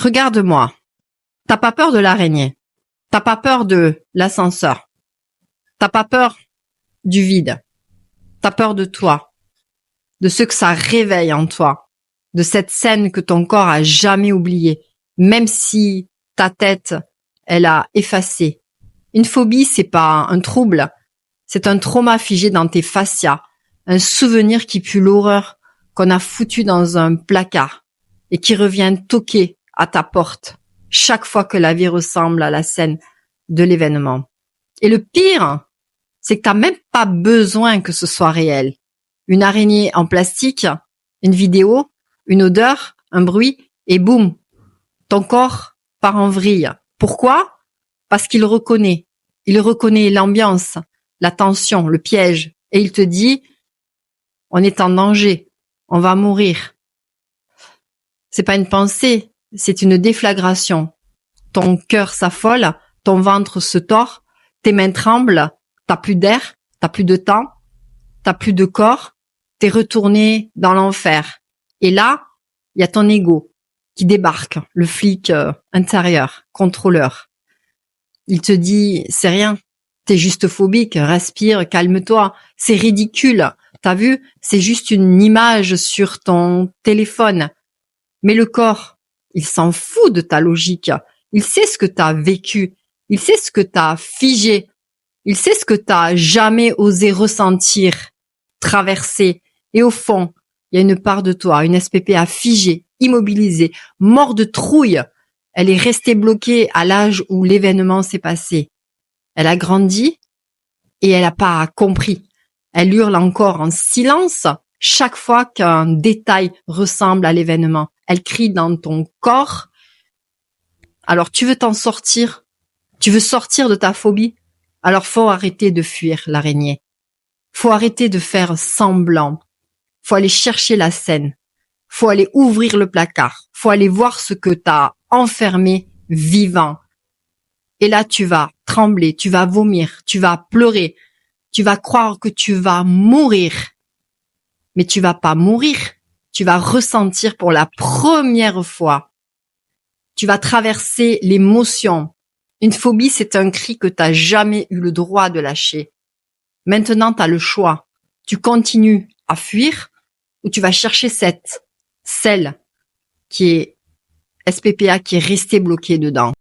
Regarde-moi. T'as pas peur de l'araignée. T'as pas peur de l'ascenseur. T'as pas peur du vide. T'as peur de toi. De ce que ça réveille en toi. De cette scène que ton corps a jamais oubliée. Même si ta tête, elle a effacé. Une phobie, c'est pas un trouble. C'est un trauma figé dans tes fascias. Un souvenir qui pue l'horreur qu'on a foutu dans un placard et qui revient toquer à ta porte chaque fois que la vie ressemble à la scène de l'événement. Et le pire, c'est que t'as même pas besoin que ce soit réel. Une araignée en plastique, une vidéo, une odeur, un bruit, et boum, ton corps part en vrille. Pourquoi? Parce qu'il reconnaît. Il reconnaît l'ambiance, la tension, le piège, et il te dit, on est en danger, on va mourir. C'est pas une pensée, c'est une déflagration. Ton cœur s'affole, ton ventre se tord, tes mains tremblent, t'as plus d'air, t'as plus de temps, t'as plus de corps, t'es retourné dans l'enfer. Et là, il y a ton ego qui débarque, le flic intérieur, contrôleur. Il te dit, c'est rien, t'es juste phobique, respire, calme-toi, c'est ridicule. T'as vu, c'est juste une image sur ton téléphone. Mais le corps, il s'en fout de ta logique. Il sait ce que t'as vécu. Il sait ce que t'as figé. Il sait ce que t'as jamais osé ressentir, traverser. Et au fond, il y a une part de toi, une SPPA figée, immobilisée, mort de trouille. Elle est restée bloquée à l'âge où l'événement s'est passé. Elle a grandi et elle n'a pas compris. Elle hurle encore en silence chaque fois qu'un détail ressemble à l'événement. Elle crie dans ton corps. Alors tu veux t'en sortir? Tu veux sortir de ta phobie? Alors faut arrêter de fuir l'araignée. Faut arrêter de faire semblant. Faut aller chercher la scène. Faut aller ouvrir le placard. Faut aller voir ce que t'as enfermé vivant. Et là, tu vas trembler, tu vas vomir, tu vas pleurer, tu vas croire que tu vas mourir. Mais tu vas pas mourir. Tu vas ressentir pour la première fois. Tu vas traverser l'émotion. Une phobie, c'est un cri que t'as jamais eu le droit de lâcher. Maintenant, t'as le choix. Tu continues à fuir ou tu vas chercher celle qui est SPPA, qui est restée bloquée dedans.